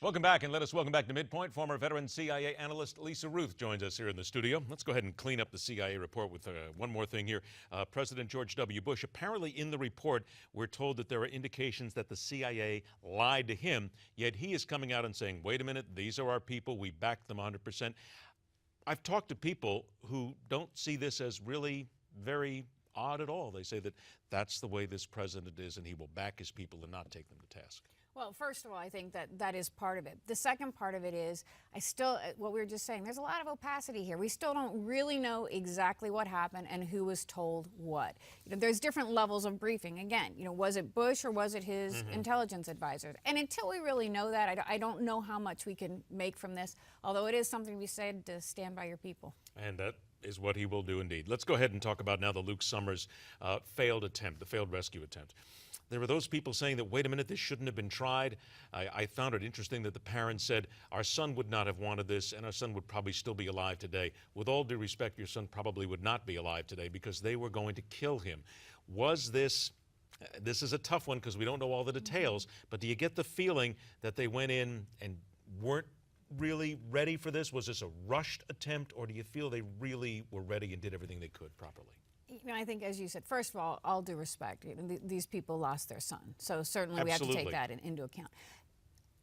Welcome back, and let us welcome back to MidPoint. Former veteran CIA analyst Lisa Ruth joins us here in the studio. Let's go ahead and clean up the CIA report with one more thing here. President George W. Bush, apparently in the report, we're told that there are indications that the CIA lied to him, yet he is coming out and saying, wait a minute, these are our people, we backed them 100%. I've talked to people who don't see this as really very odd at all. They say that that's the way this president is, and he will back his people and not take them to task. Well, first of all, I think that is part of it. The second part of it is, what we were just saying, there's a lot of opacity here. We still don't really know exactly what happened and who was told what. There's different levels of briefing. Again, was it Bush or was it his intelligence advisors? And until we really know that, I don't know how much we can make from this, although it is something to be said to stand by your people. And that is what he will do indeed. Let's go ahead and talk about now the Luke Summers failed attempt, the failed rescue attempt. There were those people saying that, wait a minute, this shouldn't have been tried. I found it interesting that the parents said, our son would not have wanted this, and our son would probably still be alive today. With all due respect, your son probably would not be alive today because they were going to kill him. Was this is a tough one because we don't know all the details, but do you get the feeling that they went in and weren't really ready for this? Was this a rushed attempt, or do you feel they really were ready and did everything they could properly? I think, as you said, first of all due respect, these people lost their son. So certainly we have to take that into account.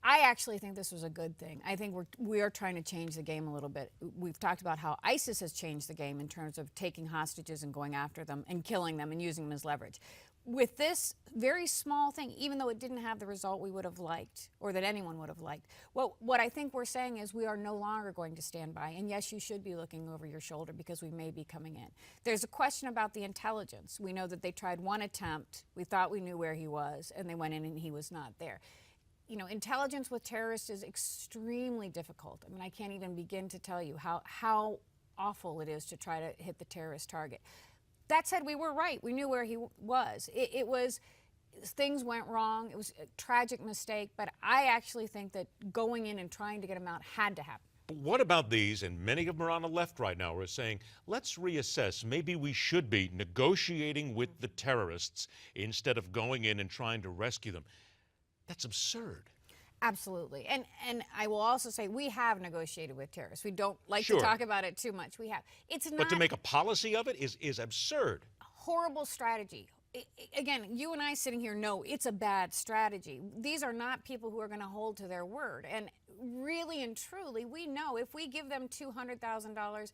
I actually think this was a good thing. I think we are trying to change the game a little bit. We've talked about how ISIS has changed the game in terms of taking hostages and going after them and killing them and using them as leverage. With this very small thing, even though it didn't have the result we would have liked or that anyone would have liked, what I think we're saying is we are no longer going to stand by. And yes, you should be looking over your shoulder because we may be coming in. There's a question about the intelligence. We know that they tried one attempt. We thought we knew where he was, and they went in and he was not there. Intelligence with terrorists is extremely difficult. I mean, I can't even begin to tell you how awful it is to try to hit the terrorist target. That said, we were right. We knew where he was. Things went wrong. It was a tragic mistake, but I actually think that going in and trying to get him out had to happen. But what about these, and many of them are on the left right now, are saying, let's reassess. Maybe we should be negotiating with the terrorists instead of going in and trying to rescue them. That's absurd. Absolutely. And I will also say we have negotiated with terrorists. We don't like to talk about it too much. We have. It's not. But to make a policy of it is absurd. Horrible strategy. Again, you and I sitting here know it's a bad strategy. These are not people who are going to hold to their word. And really and truly, we know if we give them $200,000,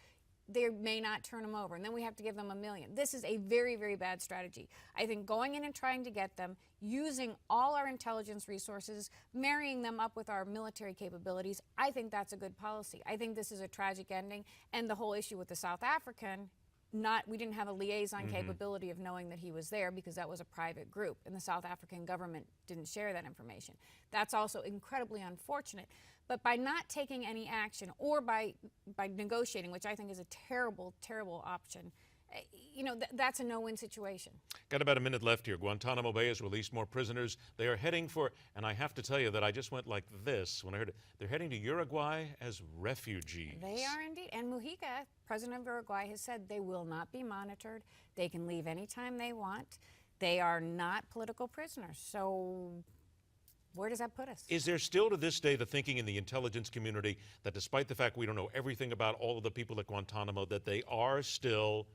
they may not turn them over, and then we have to give them $1 million. This is a very, very bad strategy. I think going in and trying to get them, using all our intelligence resources, marrying them up with our military capabilities, I think that's a good policy. I think this is a tragic ending, and the whole issue with the South African, we didn't have a liaison capability of knowing that he was there because that was a private group, and the South African government didn't share that information. That's also incredibly unfortunate. But by not taking any action or by negotiating, which I think is a terrible, terrible option, that's a no-win situation. Got about a minute left here. Guantanamo Bay has released more prisoners. They are heading for, and I have to tell you that I just went like this when I heard it. They're heading to Uruguay as refugees. They are indeed. And Mujica, president of Uruguay, has said they will not be monitored. They can leave anytime they want. They are not political prisoners. So where does that put us? Is there still to this day the thinking in the intelligence community that despite the fact we don't know everything about all of the people at Guantanamo, that they are still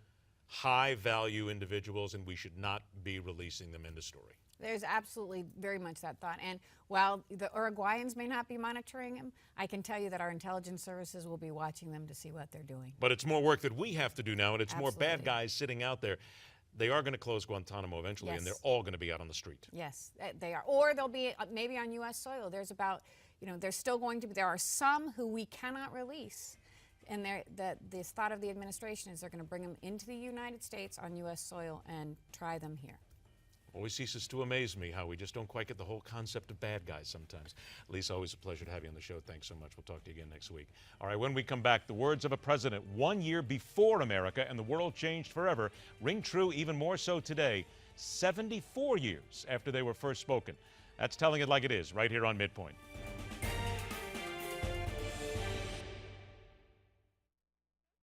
high-value individuals and we should not be releasing them? End of story. There's absolutely very much that thought. And while the Uruguayans may not be monitoring them, I can tell you that our intelligence services will be watching them to see what they're doing. But it's more work that we have to do now, and it's more bad guys sitting out there. They are going to close Guantanamo eventually, and they're all going to be out on the street. Yes, they are. Or they'll be maybe on U.S. soil. There's about, there's still going to be, there are some who we cannot release. And this thought of the administration is they're going to bring them into the United States on U.S. soil and try them here. Always ceases to amaze me how we just don't quite get the whole concept of bad guys sometimes. Lisa, always a pleasure to have you on the show. Thanks so much. We'll talk to you again next week. All right, when we come back, the words of a president 1 year before America and the world changed forever ring true even more so today, 74 years after they were first spoken. That's telling it like it is right here on MidPoint.